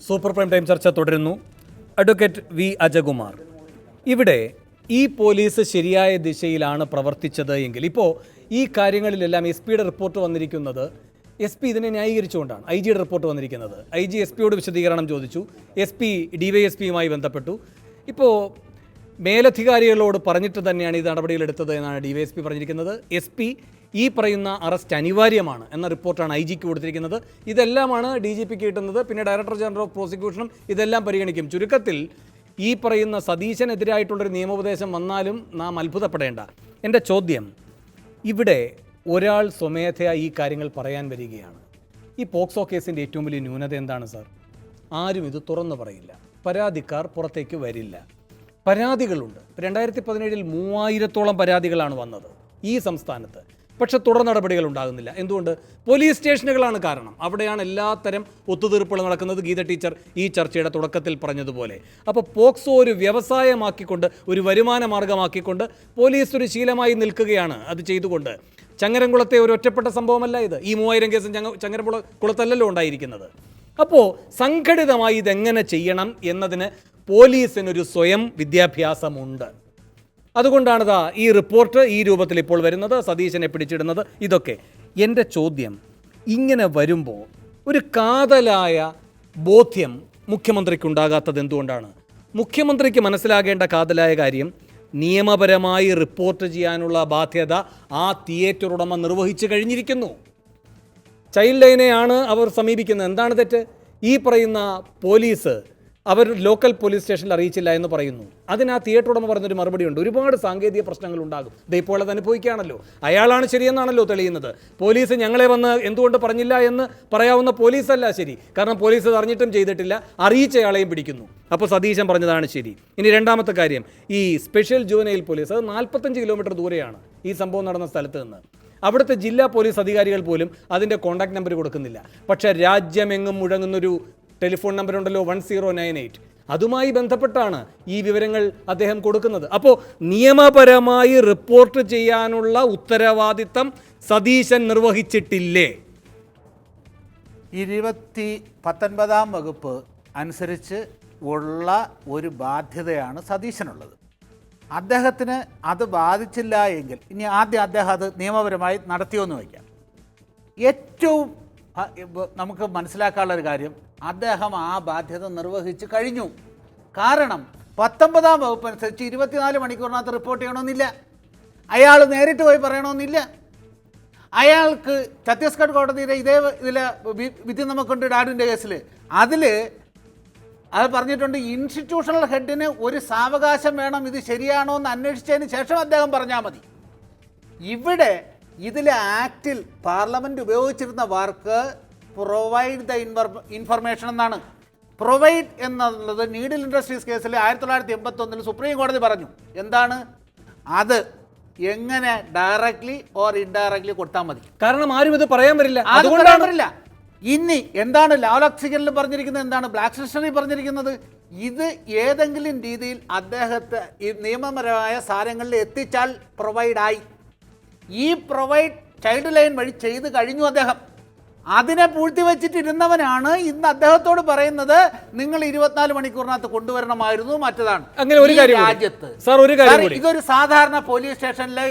Super prime time ചർച്ച തുടരുന്നു. Advocate V Ajakumar, ഇവിടെ ഈ പോലീസ് ശരിയായ ദിശയിലാണ് പ്രവർത്തിച്ചത് എങ്കിൽ ഇപ്പോൾ ഈ കാര്യങ്ങളിലെല്ലാം എസ് പിയുടെ റിപ്പോർട്ട് വന്നിരിക്കുന്നത്, എസ് പി ഇതിനെ ന്യായീകരിച്ചുകൊണ്ടാണ്. ഐ ജിയുടെ റിപ്പോർട്ട് വന്നിരിക്കുന്നത്, ഐ ജി എസ് പിയോട് വിശദീകരണം ചോദിച്ചു, എസ് പി DYSPയുമായി ബന്ധപ്പെട്ടു. ഇപ്പോൾ മേലധികാരികളോട് പറഞ്ഞിട്ട് തന്നെയാണ് ഇത് നടപടികളെടുത്തത് എന്നാണ് DYSP പറഞ്ഞിരിക്കുന്നത്. എസ് പി ഈ പറയുന്ന അറസ്റ്റ് അനിവാര്യമാണ് എന്ന റിപ്പോർട്ടാണ് ഐ ജിക്ക് കൊടുത്തിരിക്കുന്നത്. ഇതെല്ലാമാണ് DGPക്ക് കിട്ടുന്നത്. പിന്നെ ഡയറക്ടർ ജനറൽ ഓഫ് പ്രോസിക്യൂഷനും ഇതെല്ലാം പരിഗണിക്കും. ചുരുക്കത്തിൽ ഈ പറയുന്ന സതീശനെതിരായിട്ടുള്ളൊരു നിയമോപദേശം വന്നാലും നാം അത്ഭുതപ്പെടേണ്ട. എൻ്റെ ചോദ്യം, ഇവിടെ ഒരാൾ സ്വമേധയാ ഈ കാര്യങ്ങൾ പറയാൻ വരികയാണ്. ഈ പോക്സോ കേസിൻ്റെ ഏറ്റവും വലിയ ന്യൂനത എന്താണ് സാർ? ആരും ഇത് തുറന്നു പറയില്ല. പരാതിക്കാർ പുറത്തേക്ക് വരില്ല. പരാതികളുണ്ട്. 2017 3000-ഓളം പരാതികളാണ് വന്നത് ഈ സംസ്ഥാനത്ത്. പക്ഷെ തുടർ നടപടികൾ ഉണ്ടാകുന്നില്ല. എന്തുകൊണ്ട്? പോലീസ് സ്റ്റേഷനുകളാണ് കാരണം. അവിടെയാണ് എല്ലാത്തരം ഒത്തുതീർപ്പുകൾ നടക്കുന്നത്. ഗീത ടീച്ചർ ഈ ചർച്ചയുടെ തുടക്കത്തിൽ പറഞ്ഞതുപോലെ. അപ്പോൾ പോക്സോ ഒരു വ്യവസായമാക്കിക്കൊണ്ട്, ഒരു വരുമാന മാർഗമാക്കിക്കൊണ്ട് പോലീസ് ഒരു ശീലമായി നിൽക്കുകയാണ് അത് ചെയ്തുകൊണ്ട്. ചങ്ങരംകുളത്തെ ഒരു ഒറ്റപ്പെട്ട സംഭവമല്ല ഇത്. ഈ 3000 കേസും ചങ്ങരംകുളത്തല്ലല്ലോ ഉണ്ടായിരിക്കുന്നത്. അപ്പോൾ സംഘടിതമായി ഇതെങ്ങനെ ചെയ്യണം എന്നതിന് പോലീസിനൊരു സ്വയം വിദ്യാഭ്യാസമുണ്ട്. അതുകൊണ്ടാണ് ഈ റിപ്പോർട്ട് ഈ രൂപത്തിൽ ഇപ്പോൾ വരുന്നത്, സതീശനെ പിടിച്ചിടുന്നത്. ഇതൊക്കെ എൻ്റെ ചോദ്യം, ഇങ്ങനെ വരുമ്പോൾ ഒരു കാതലായ ബോധ്യം മുഖ്യമന്ത്രിക്കുണ്ടാകാത്തത് എന്തുകൊണ്ടാണ്? മുഖ്യമന്ത്രിക്ക് മനസ്സിലാകേണ്ട കാതലായ കാര്യം, നിയമപരമായി റിപ്പോർട്ട് ചെയ്യാനുള്ള ബാധ്യത ആ തിയേറ്റർ ഉടമ നിർവഹിച്ചു കഴിഞ്ഞിരിക്കുന്നു. ചൈൽഡ് ലൈനെയാണ് അവർ സമീപിക്കുന്നത്. എന്താണ് തെറ്റ്? ഈ പറയുന്ന പോലീസ് അവർ ലോക്കൽ പോലീസ് സ്റ്റേഷനിൽ അറിയിച്ചില്ല എന്ന് പറയുന്നു. അതിന് ആ തിയേറ്റർ ഉടമ പറഞ്ഞൊരു മറുപടിയുണ്ട്. ഒരുപാട് സാങ്കേതിക പ്രശ്നങ്ങൾ ഉണ്ടാകും. ഇപ്പോൾ അത് അനുഭവിക്കുകയാണല്ലോ. അയാളാണ് ശരിയെന്നാണല്ലോ തെളിയുന്നത്. പോലീസ് ഞങ്ങളെ വന്ന് എന്തുകൊണ്ട് പറഞ്ഞില്ല എന്ന് പറയാവുന്ന പോലീസല്ല ശരി. കാരണം പോലീസ് അത് അറിഞ്ഞിട്ടും ചെയ്തിട്ടില്ല, അറിയിച്ചയാളെയും പിടിക്കുന്നു. അപ്പോൾ സതീശൻ പറഞ്ഞതാണ് ശരി. ഇനി രണ്ടാമത്തെ കാര്യം, ഈ സ്പെഷ്യൽ ജുവനൈൽ പോലീസ്, അത് 45 കിലോമീറ്റർ ദൂരെയാണ് ഈ സംഭവം നടന്ന സ്ഥലത്ത് നിന്ന്. അവിടുത്തെ ജില്ലാ പോലീസ് അധികാരികൾ പോലും അതിൻ്റെ കോൺടാക്ട് നമ്പർ കൊടുക്കുന്നില്ല. പക്ഷേ രാജ്യമെങ്ങും മുഴങ്ങുന്നൊരു ടെലിഫോൺ നമ്പറുണ്ടല്ലോ, 1098, അതുമായി ബന്ധപ്പെട്ടാണ് ഈ വിവരങ്ങൾ അദ്ദേഹം കൊടുക്കുന്നത്. അപ്പോൾ നിയമപരമായി റിപ്പോർട്ട് ചെയ്യാനുള്ള ഉത്തരവാദിത്തം സതീശൻ നിർവഹിച്ചിട്ടില്ലേ? 19 വകുപ്പ് അനുസരിച്ച് ഉള്ള ഒരു ബാധ്യതയാണ് സതീശനുള്ളത്. അദ്ദേഹത്തിന് അത് ബാധിച്ചില്ല എങ്കിൽ ഇനി ആദ്യം അദ്ദേഹം അത് നിയമപരമായി നടത്തിയോന്ന് വയ്ക്കാം. ഏറ്റവും നമുക്ക് മനസ്സിലാക്കാനുള്ളൊരു കാര്യം, അദ്ദേഹം ആ ബാധ്യത നിർവഹിച്ച് കഴിഞ്ഞു. കാരണം 19 വകുപ്പ് അനുസരിച്ച് 24 മണിക്കൂറിനകത്ത് റിപ്പോർട്ട് ചെയ്യണമെന്നില്ല. അയാൾ നേരിട്ട് പോയി പറയണമെന്നില്ല. അയാൾക്ക് ഛത്തീസ്ഗഡ് കോടതിയുടെ ഇതിലെ വിധി നമുക്കുണ്ട് ഡാഡുവിൻ്റെ കേസിൽ. അത് പറഞ്ഞിട്ടുണ്ട്, ഇൻസ്റ്റിറ്റ്യൂഷണൽ ഹെഡിന് ഒരു സാവകാശം വേണം, ഇത് ശരിയാണോ എന്ന് അന്വേഷിച്ചതിന് ശേഷം അദ്ദേഹം പറഞ്ഞാൽ മതി. ഇവിടെ ഇതിലെ ആക്റ്റിൽ പാർലമെൻറ്റ് ഉപയോഗിച്ചിരുന്ന വാക്ക് പ്രൊവൈഡ് ദ ഇൻഫർമേഷൻ എന്നാണ്. പ്രൊവൈഡ് എന്നുള്ളത് നീഡിൽ ഇൻഡസ്ട്രീസ് കേസിൽ 1981 സുപ്രീം കോടതി പറഞ്ഞു. എന്താണ് അത്? എങ്ങനെ ഡയറക്ട്ലി ഓർ ഇൻഡയറക്ട്ലി കൊടുത്താൽ മതി. കാരണം ആരും ഇത് പറയാൻ വരില്ല. അതുകൊണ്ടാണ്. ഇനി എന്താണ് ലാവോക്സിജനിൽ പറഞ്ഞിരിക്കുന്നത്, എന്താണ് ബ്ലാക്ക് ലിസ്റ്റിൽ പറഞ്ഞിരിക്കുന്നത്? ഇത് ഏതെങ്കിലും രീതിയിൽ അദ്ദേഹത്തെ ഈ നിയമപരമായ സാധനങ്ങളിൽ എത്തിച്ചാൽ പ്രൊവൈഡായി. ഈ പ്രൊവൈഡ് ചൈൽഡ് ലൈൻ വഴി ചെയ്ത് കഴിഞ്ഞു അദ്ദേഹം. അതിനെ പൂഴ്ത്തി വെച്ചിട്ടിരുന്നവനാണ് ഇന്ന് അദ്ദേഹത്തോട് പറയുന്നത്, നിങ്ങൾ 24 മണിക്കൂറിനകത്ത് കൊണ്ടുവരണമായിരുന്നു, മറ്റതാണ്. അങ്ങനെ ഒരു കാര്യം രാജ്യത്ത് ഇതൊരു സാധാരണ പോലീസ് സ്റ്റേഷനിലെ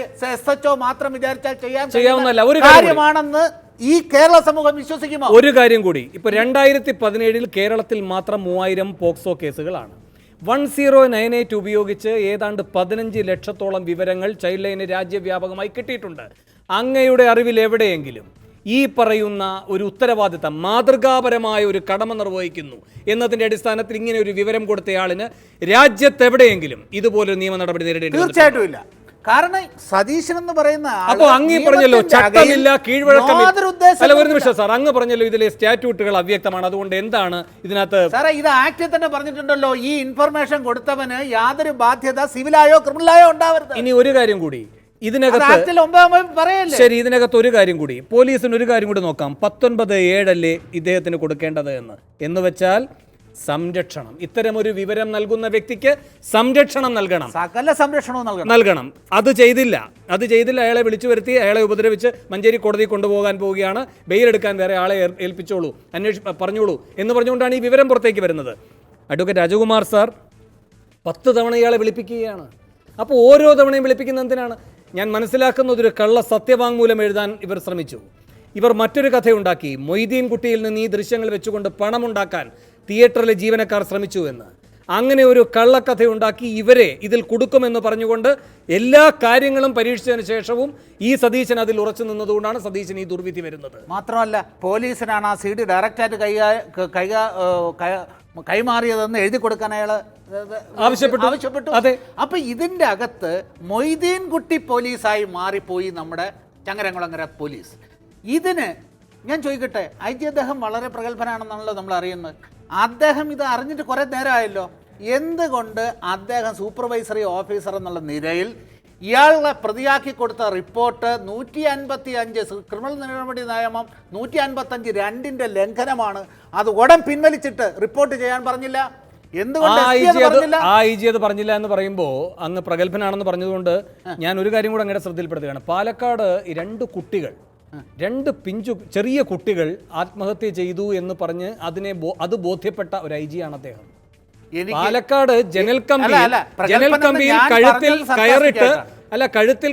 SHO മാത്രം വിചാരിച്ചാൽ ചെയ്യാവുന്ന കാര്യമാണെന്ന് ഈ കേരള സമൂഹം വിശ്വസിക്കുമോ? ഒരു കാര്യം കൂടി, ഇപ്പൊ 2017 കേരളത്തിൽ മാത്രം 3000 പോക്സോ കേസുകളാണ്. 1098 ഉപയോഗിച്ച് ഏതാണ്ട് 15 ലക്ഷത്തോളം വിവരങ്ങൾ ചൈൽഡ് ലൈന് രാജ്യവ്യാപകമായി കിട്ടിയിട്ടുണ്ട്. അങ്ങയുടെ അറിവിൽ എവിടെയെങ്കിലും ഈ പറയുന്ന ഒരു ഉത്തരവാദിത്തം, മാതൃകാപരമായ ഒരു കടമ നിർവഹിക്കുന്നു എന്നതിൻ്റെ അടിസ്ഥാനത്തിൽ ഇങ്ങനെ ഒരു വിവരം കൊടുത്തയാളിന് രാജ്യത്തെവിടെയെങ്കിലും ഇതുപോലൊരു നിയമ നടപടി നേരിടേണ്ടി? തീർച്ചയായിട്ടും ഇല്ല. കാരണം സതീശൻ എന്ന് പറയുന്ന അപ്പോൾ അങ്ങ് പറഞ്ഞല്ലോ ചട്ടമില്ല, കീഴ്വഴക്കമില്ല. ഒരു നിമിഷം സാർ, അങ്ങ് പറഞ്ഞല്ലോ ഇതിലെ സ്റ്റാറ്റ്യൂട്ടുകൾ അവ്യക്തമാണ്, അതുകൊണ്ട് എന്താണ് ഇതിനകത്ത്? സാറേ, ഇത് ആക്ടിൽ തന്നെ പറഞ്ഞിട്ടുണ്ടല്ലോ, ഈ ഇൻഫർമേഷൻ കൊടുത്തവന് യാതൊരു ബാധ്യത സിവിലായോ ക്രിമിനലായോ ഉണ്ടാവരുത്. ഇനി ഒരു കാര്യം കൂടി ശരി, ഇതിനകത്ത് ഒരു കാര്യം കൂടി, പോലീസിന് ഒരു കാര്യം കൂടി നോക്കാം. 19(7) അല്ലേ ഇദ്ദേഹത്തിന് കൊടുക്കേണ്ടത് എന്ന് വെച്ചാൽ സംരക്ഷണം. ഇത്തരമൊരു വിവരം നൽകുന്ന വ്യക്തിക്ക് സംരക്ഷണം നൽകണം, സകല സംരക്ഷണവും നൽകണം. അത് ചെയ്തില്ല. അയാളെ വിളിച്ചു വരുത്തി, അയാളെ ഉപദ്രവിച്ച് മഞ്ചേരി കോടതി കൊണ്ടുപോകാൻ പോവുകയാണ്. ബെയിലെടുക്കാൻ വേറെ ആളെ ഏൽപ്പിച്ചോളൂ, പറഞ്ഞോളൂ എന്ന് പറഞ്ഞുകൊണ്ടാണ് ഈ വിവരം പുറത്തേക്ക് വരുന്നത്. അഡ്വക്കേറ്റ് രാജകുമാർ സാർ 10 തവണ ഇയാളെ വിളിപ്പിക്കുകയാണ്. അപ്പോൾ ഓരോ തവണയും വിളിപ്പിക്കുന്ന എന്തിനാണ്? ഞാൻ മനസ്സിലാക്കുന്നത് ഒരു കള്ള സത്യവാങ്മൂലം എഴുതാൻ ഇവർ ശ്രമിച്ചു. ഇവർ മറ്റൊരു കഥയുണ്ടാക്കി. മൊയ്തീൻ കുട്ടിയിൽ നിന്ന് ഈ ദൃശ്യങ്ങൾ വെച്ചുകൊണ്ട് പണമുണ്ടാക്കാൻ തിയേറ്ററിലെ ജീവനക്കാർ ശ്രമിച്ചു എന്ന്. അങ്ങനെ ഒരു കള്ളക്കഥയുണ്ടാക്കി ഇവരെ ഇതിൽ കൊടുക്കുമെന്ന് പറഞ്ഞുകൊണ്ട് എല്ലാ കാര്യങ്ങളും പരീക്ഷിച്ചതിന് ശേഷവും ഈ സതീശൻ അതിൽ ഉറച്ചു നിന്നതുകൊണ്ടാണ് സതീശൻ ഈ ദുർവിധി വരുന്നത്. മാത്രമല്ല, പോലീസിനാണ് ആ CD ഡയറക്റ്റായിട്ട് കൈമാറിയതെന്ന് എഴുതി കൊടുക്കാൻ അയാൾ ആവശ്യപ്പെട്ടു. അതെ. അപ്പൊ ഇതിന്റെ അകത്ത് മൊയ്തീൻ കുട്ടി പോലീസായി മാറിപ്പോയി നമ്മുടെ ചങ്ങരംകുളങ്ങര പോലീസ്. ഇതിന് ഞാൻ ചോദിക്കട്ടെ, IG അദ്ദേഹം വളരെ പ്രഗത്ഭനാണെന്നാണല്ലോ നമ്മൾ അറിയുന്നത്. അദ്ദേഹം ഇത് അറിഞ്ഞിട്ട് കുറേ നേരമായല്ലോ. എന്തുകൊണ്ട് അദ്ദേഹം സൂപ്പർവൈസറി ഓഫീസർ എന്നുള്ള നിലയിൽ ഇയാളെ പ്രതിയാക്കി കൊടുത്ത റിപ്പോർട്ട് 155 ക്രിമിനൽ നടപടി നിയമം 155(2) ലംഘനമാണ്, അത് ഉടൻ പിൻവലിച്ചിട്ട് റിപ്പോർട്ട് ചെയ്യാൻ പറഞ്ഞില്ല? എന്തുകൊണ്ട് അത് പറഞ്ഞില്ല എന്ന് പറയുമ്പോൾ അങ്ങ് പ്രഗത്ഭനാണെന്ന് പറഞ്ഞതുകൊണ്ട് ഞാൻ ഒരു കാര്യം കൂടെ അങ്ങയുടെ ശ്രദ്ധയിൽപ്പെടുത്തുകയാണ്. പാലക്കാട് 2 കുട്ടികൾ, 2 ചെറിയ കുട്ടികൾ ആത്മഹത്യ ചെയ്തു എന്ന് പറഞ്ഞ് അത് ബോധ്യപ്പെട്ട ഒരു IG ആണ് അദ്ദേഹം. പാലക്കാട് ജനൽ കമ്പിയിൽ കഴുത്തിൽ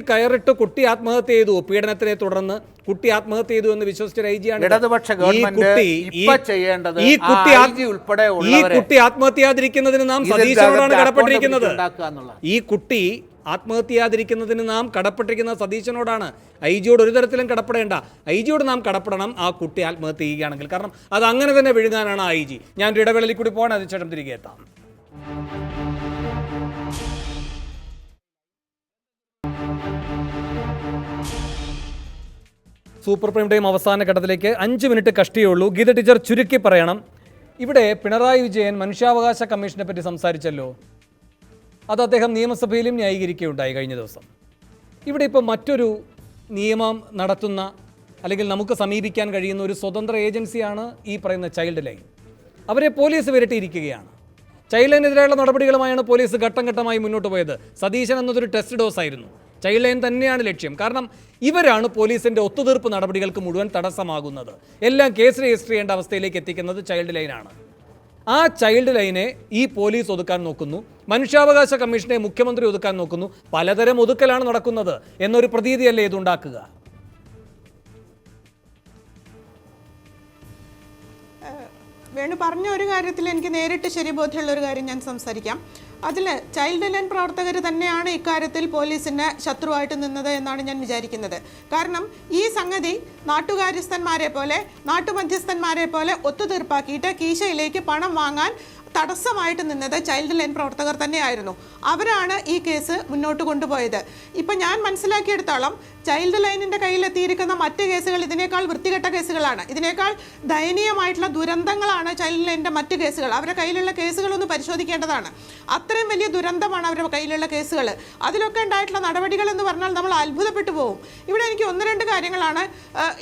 കയറിട്ട് കുട്ടി ആത്മഹത്യ ചെയ്തു. പീഡനത്തിനെ തുടർന്ന് കുട്ടി ആത്മഹത്യ ചെയ്തു എന്ന് വിശ്വസിച്ച IG ആണ്. ഈ കുട്ടി ആത്മഹത്യ ചെയ്യാതിരിക്കുന്നതിന് നാം സതീശനോടാണ് കടപ്പെട്ടിരിക്കുന്നത്. ഈ കുട്ടി ആത്മഹത്യാതിരിക്കുന്നതിന് നാം കടപ്പെട്ടിരിക്കുന്ന സതീശനോടാണ്. IG-യോട് ഒരു തരത്തിലും കടപ്പെടേണ്ട. IG-യോട് നാം കടപ്പെടണം ആ കുട്ടി ആത്മഹത്യ ചെയ്യുകയാണെങ്കിൽ. കാരണം അത് അങ്ങനെ തന്നെ വിഴുങ്ങാനാണ് IG. ഞാനൊരു ഇടവേളയിൽ കൂടി പോകാൻ അതിനുശേഷം തിരികെ എത്താം. സൂപ്പർ പ്രൈം ടൈം അവസാന ഘട്ടത്തിലേക്ക് 5 മിനിറ്റ് കഷ്ടിയേ ഉള്ളൂ. ഗീത ടീച്ചർ ചുരുക്കി പറയണം. ഇവിടെ പിണറായി വിജയൻ മനുഷ്യാവകാശ കമ്മീഷനെ പറ്റി സംസാരിച്ചല്ലോ. അത് അദ്ദേഹം നിയമസഭയിലും ന്യായീകരിക്കുകയുണ്ടായി കഴിഞ്ഞ ദിവസം. ഇവിടെ ഇപ്പോൾ മറ്റൊരു നിയമം നടത്തുന്ന അല്ലെങ്കിൽ നമുക്ക് സമീപിക്കാൻ കഴിയുന്ന ഒരു സ്വതന്ത്ര ഏജൻസിയാണ് ഈ പറയുന്ന ചൈൽഡ് ലൈൻ. അവരെ പോലീസ് വിരട്ടിയിരിക്കുകയാണ്. ചൈൽഡ് ലൈനെതിരെയുള്ള നടപടികളുമായാണ് പോലീസ് ഘട്ടം ഘട്ടമായി മുന്നോട്ട് പോയത്. സതീശൻ എന്നതൊരു ടെസ്റ്റ് ഡോസ് ആയിരുന്നു. ചൈൽഡ് ലൈൻ തന്നെയാണ് ലക്ഷ്യം. കാരണം ഇവരാണ് പോലീസിൻ്റെ ഒത്തുതീർപ്പ് നടപടികൾക്ക് മുഴുവൻ തടസ്സമാകുന്നത്. എല്ലാം കേസ് രജിസ്റ്റർ ചെയ്യേണ്ട അവസ്ഥയിലേക്ക് എത്തിക്കുന്നത് ചൈൽഡ് ലൈനാണ്. ആ ചൈൽഡ് ലൈനെ ഈ പോലീസ് ഒതുക്കാൻ നോക്കുന്നു. മനുഷ്യാവകാശ കമ്മീഷനെ മുഖ്യമന്ത്രി ഒതുക്കാൻ നോക്കുന്നു. പലതരം ഒതുക്കലാണ് നടക്കുന്നത് എന്നൊരു പ്രതീതിയല്ലേ ഇതുണ്ടാക്കുക? വേണു പറഞ്ഞ ഒരു കാര്യത്തിൽ എനിക്ക് നേരിട്ട് ശരിബോധ്യമുള്ള ഒരു കാര്യം ഞാൻ സംസാരിക്കാം. അതിൽ ചൈൽഡ് ലൈൻ പ്രവർത്തകർ തന്നെയാണ് ഇക്കാര്യത്തിൽ പോലീസിന് ശത്രുവായിട്ട് നിന്നത് എന്നാണ് ഞാൻ വിചാരിക്കുന്നത്. കാരണം ഈ സംഗതി നാട്ടുകാര്യസ്ഥന്മാരെ പോലെ നാട്ടുമധ്യസ്ഥന്മാരെ പോലെ ഒത്തുതീർപ്പാക്കിയിട്ട് കീശയിലേക്ക് പണം വാങ്ങാൻ തടസ്സമായിട്ട് നിന്നത് ചൈൽഡ് ലൈൻ പ്രവർത്തകർ തന്നെയായിരുന്നു. അവരാണ് ഈ കേസ് മുന്നോട്ട് കൊണ്ടുപോയത്. ഇപ്പം ഞാൻ മനസ്സിലാക്കിയെടുത്തോളം ചൈൽഡ് ലൈനിൻ്റെ കയ്യിലെത്തിയിരിക്കുന്ന മറ്റ് കേസുകൾ ഇതിനേക്കാൾ വൃത്തികെട്ട കേസുകളാണ്. ഇതിനേക്കാൾ ദയനീയമായിട്ടുള്ള ദുരന്തങ്ങളാണ് ചൈൽഡ് ലൈനിൻ്റെ മറ്റ് കേസുകൾ. അവരുടെ കയ്യിലുള്ള കേസുകളൊന്ന് പരിശോധിക്കേണ്ടതാണ്. അത്രയും വലിയ ദുരന്തമാണ് അവരുടെ കയ്യിലുള്ള കേസുകൾ. അതിലൊക്കെ ഉണ്ടായിട്ടുള്ള നടപടികൾ എന്ന് പറഞ്ഞാൽ നമ്മൾ അത്ഭുതപ്പെട്ടു പോകും. ഇവിടെ എനിക്ക് 1-2 കാര്യങ്ങളാണ്.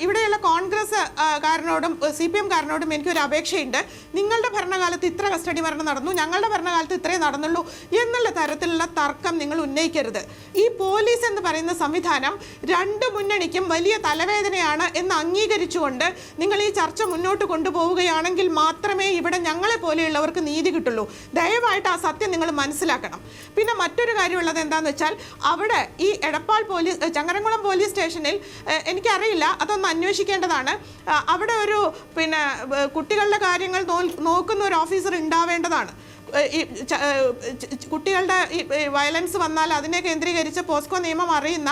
ഇവിടെയുള്ള കോൺഗ്രസ് കാരനോടും CPM കാരനോടും എനിക്കൊരു അപേക്ഷയുണ്ട്. നിങ്ങളുടെ ഭരണകാലത്ത് ഇത്ര കസ്റ്റഡി മരണം നടന്നു, ഞങ്ങളുടെ ഭരണകാലത്ത് ഇത്രേ നടന്നുള്ളൂ എന്നുള്ള തരത്തിലുള്ള തർക്കം നിങ്ങൾ ഉന്നയിക്കരുത്. ഈ പോലീസ് എന്ന് പറയുന്ന സംവിധാനം 2 മുന്നണിക്കും വലിയ തലവേദനയാണ് എന്ന് അംഗീകരിച്ചുകൊണ്ട് നിങ്ങൾ ഈ ചർച്ച മുന്നോട്ട് കൊണ്ടുപോവുകയാണെങ്കിൽ മാത്രമേ ഇവിടെ ഞങ്ങളെ പോലെയുള്ളവർക്ക് നീതി കിട്ടുള്ളൂ. ദയവായിട്ട് ആ സത്യം നിങ്ങൾ മനസ്സിലാക്കണം. പിന്നെ മറ്റൊരു കാര്യമുള്ളത് എന്താണെന്ന് വെച്ചാൽ, അവിടെ ഈ എടപ്പാൾ ചങ്ങരംകുളം പോലീസ് സ്റ്റേഷനിൽ എനിക്കറിയില്ല, അതൊന്ന് അന്വേഷിക്കേണ്ടതാണ്. അവിടെ ഒരു കുട്ടികളുടെ കാര്യങ്ങൾ നോക്കുന്ന ഒരു ഓഫീസർ ഉണ്ടാവേണ്ടതാണ്. ഈ കുട്ടികളുടെ വയലൻസ് വന്നാൽ അതിനെ കേന്ദ്രീകരിച്ച് പോസ്കോ നിയമം അറിയുന്ന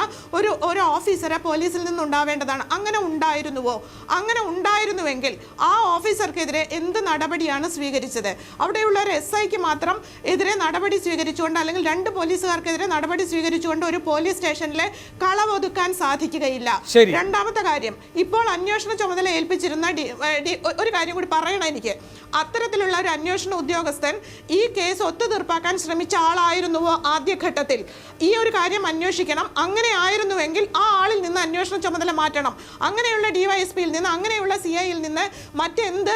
ഒരു ഓഫീസറെ പോലീസിൽ നിന്നുണ്ടാവേണ്ടതാണ്. അങ്ങനെ ഉണ്ടായിരുന്നുവോ? അങ്ങനെ ഉണ്ടായിരുന്നുവെങ്കിൽ ആ ഓഫീസർക്കെതിരെ എന്ത് നടപടിയാണ് സ്വീകരിച്ചത്? അവിടെയുള്ള ഒരു SIക്ക് മാത്രം എതിരെ നടപടി സ്വീകരിച്ചുകൊണ്ട് അല്ലെങ്കിൽ 2 പോലീസുകാർക്കെതിരെ നടപടി സ്വീകരിച്ചുകൊണ്ട് ഒരു പോലീസ് സ്റ്റേഷനിലെ കളവൊതുക്കാൻ സാധിക്കുകയില്ല. രണ്ടാമത്തെ കാര്യം, ഇപ്പോൾ അന്വേഷണ ചുമതല ഏൽപ്പിച്ചിരുന്ന ഒരു കാര്യം കൂടി പറയണം എനിക്ക്. അത്തരത്തിലുള്ള ഒരു അന്വേഷണ ഉദ്യോഗസ്ഥൻ ഈ കേസ് ഒത്തുതീർപ്പാക്കാൻ ശ്രമിച്ച ആളായിരുന്നുവോ ആദ്യഘട്ടത്തിൽ? ഈ ഒരു കാര്യം അന്വേഷിക്കണം. അങ്ങനെ ആയിരുന്നുവെങ്കിൽ ആ ആളിൽ നിന്ന് അന്വേഷണ ചുമതല മാറ്റണം. അങ്ങനെയുള്ള DYSPയിൽ നിന്ന്, അങ്ങനെയുള്ള CIയിൽ നിന്ന് മറ്റെന്ത്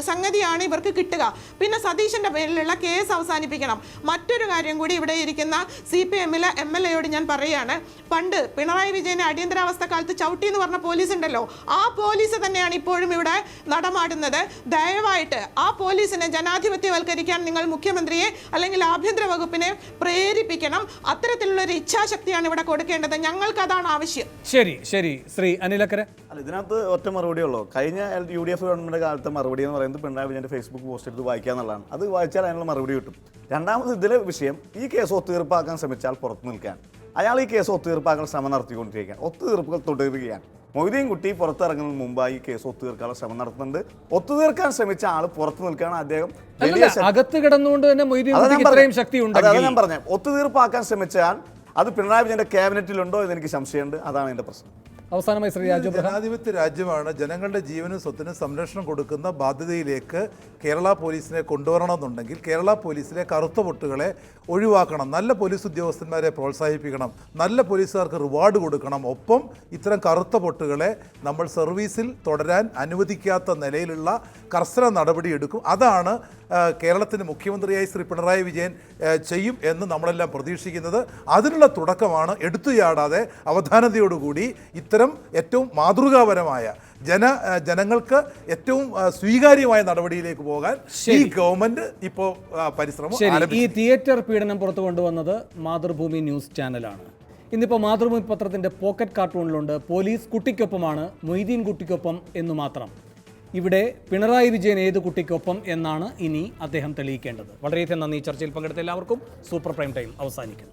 സംഗതിയാണ് ഇവർക്ക് കിട്ടുക? പിന്നെ സതീശന്റെ പേരിലുള്ള കേസ് അവസാനിപ്പിക്കണം. മറ്റൊരു കാര്യം കൂടി ഇവിടെ ഇരിക്കുന്ന CPMലെ MLAയോട് ഞാൻ പറയുകയാണ്. പണ്ട് പിണറായി വിജയനെ അടിയന്തരാവസ്ഥ കാലത്ത് ചവിട്ടി എന്ന് പറഞ്ഞ പോലീസ് ഉണ്ടല്ലോ, ആ പോലീസ് തന്നെയാണ് ഇപ്പോഴും ഇവിടെ നടമാടുന്നത്. ദയവായിട്ട് ആ പോലീസിനെ ജനാധിപത്യവൽക്കരിക്കാൻ നിങ്ങൾ മുഖ്യമന്ത്രിയെ അല്ലെങ്കിൽ ആഭ്യന്തര വകുപ്പിനെ പ്രേരിപ്പിക്കണം. അത്തരത്തിലുള്ള ഒരു ഇച്ഛാശക്തിയാണ് ഇവിടെ കൊടുക്കേണ്ടത്. ഞങ്ങൾക്ക് അതാണ് ആവശ്യം. ശരി ശരി ശ്രീ അനിലക്കര. അല്ല, ഇതിനകത്ത് ഒറ്റ മറുപടി ഉള്ളൂ. കഴിഞ്ഞ UDF ഗവൺമെന്റ് കാലത്തെ മറുപടി എന്ന് പറയുന്നത് പിണറായി വിജയന്റെ ഫേസ്ബുക്ക് പോസ്റ്റ് എടുത്ത് വായിക്കുക എന്നുള്ളതാണ്. അത് വായിച്ചാൽ അതിനുള്ള മറുപടി കിട്ടും. രണ്ടാമത് ഇതിലെ വിഷയം, ഈ കേസ് ഒത്തുതീർപ്പാക്കാൻ ശ്രമിച്ചാൽ പുറത്തു നിൽക്കാൻ, അയാൾ ഈ കേസ് ഒത്തുതീർപ്പാക്കാൻ ശ്രമം നടത്തിക്കൊണ്ടിരിക്കുകയാണ്. ഒത്തുതീർപ്പുകൾ തുടരുകയാണ്. മൊയ്തീൻ കുട്ടി പുറത്തിറങ്ങുന്നതിന് മുമ്പായി ഈ കേസ് ഒത്തുതീർക്കാനുള്ള ശ്രമം നടത്തുന്നുണ്ട്. ഒത്തുതീർക്കാൻ ശ്രമിച്ച ആൾ പുറത്തു നിൽക്കുകയാണ്. അദ്ദേഹം അകത്ത് കിടന്നുകൊണ്ട് തന്നെ ഇത്രയും ശക്തി അതാണ് ഞാൻ പറഞ്ഞത്. ഒത്തുതീർപ്പാക്കാൻ ശ്രമിച്ചാൽ അത് പിണറായി വിജയന്റെ ക്യാബിനറ്റിലുണ്ടോ എന്ന് എനിക്ക് സംശയമുണ്ട്. അതാണ് എന്റെ പ്രശ്നം. അവസാനമായി ശ്രീ ജനാധിപത്യ രാജ്യമാണ്. ജനങ്ങളുടെ ജീവനും സ്വത്തിനും സംരക്ഷണം കൊടുക്കുന്ന ബാധ്യതയിലേക്ക് കേരള പോലീസിനെ കൊണ്ടുവരണമെന്നുണ്ടെങ്കിൽ കേരള പോലീസിലെ കറുത്ത പൊട്ടുകളെ ഒഴിവാക്കണം. നല്ല പോലീസ് ഉദ്യോഗസ്ഥന്മാരെ പ്രോത്സാഹിപ്പിക്കണം. നല്ല പോലീസുകാർക്ക് റിവാർഡ് കൊടുക്കണം. ഒപ്പം ഇത്തരം കറുത്ത പൊട്ടുകളെ നമ്മൾ സർവീസിൽ തുടരാൻ അനുവദിക്കാത്ത നിലയിലുള്ള കർശന നടപടിയെടുക്കും. അതാണ് കേരളത്തിൻ്റെ മുഖ്യമന്ത്രിയായി ശ്രീ പിണറായി വിജയൻ ചെയ്യും എന്ന് നമ്മളെല്ലാം പ്രതീക്ഷിക്കുന്നത്. അതിനുള്ള തുടക്കമാണ് എടുത്തുചാടാതെ അവധാനതയോടുകൂടി ഇത്തരം ഏറ്റവും മാതൃകാപരമായ ജനങ്ങൾക്ക് ഏറ്റവും സ്വീകാര്യമായ നടപടിയിലേക്ക് പോകാൻ ഈ ഗവൺമെന്റ് ഇപ്പോൾ പരിശ്രമം ആരംഭിച്ചു. ഈ തിയേറ്റർ പീഡനം പുറത്തു കൊണ്ടുവന്നത് മാതൃഭൂമി ന്യൂസ് ചാനലാണ്. ഇന്നിപ്പോൾ മാതൃഭൂമി പത്രത്തിന്റെ പോക്കറ്റ് കാർട്ടൂണിലുണ്ട് പോലീസ് കുട്ടിക്കൊപ്പമാണ്, മൊയ്തീൻ കുട്ടിക്കൊപ്പം എന്നു മാത്രം. ഇവിടെ പിണറായി വിജയൻ ഏത് കുട്ടിക്കൊപ്പം എന്നാണ് ഇനി അദ്ദേഹം തെളിയിക്കേണ്ടത്. വളരെയധികം നന്ദി. ചർച്ചയിൽ പങ്കെടുത്ത എല്ലാവർക്കും. സൂപ്പർ പ്രൈം ടൈം അവസാനിക്കുന്നു.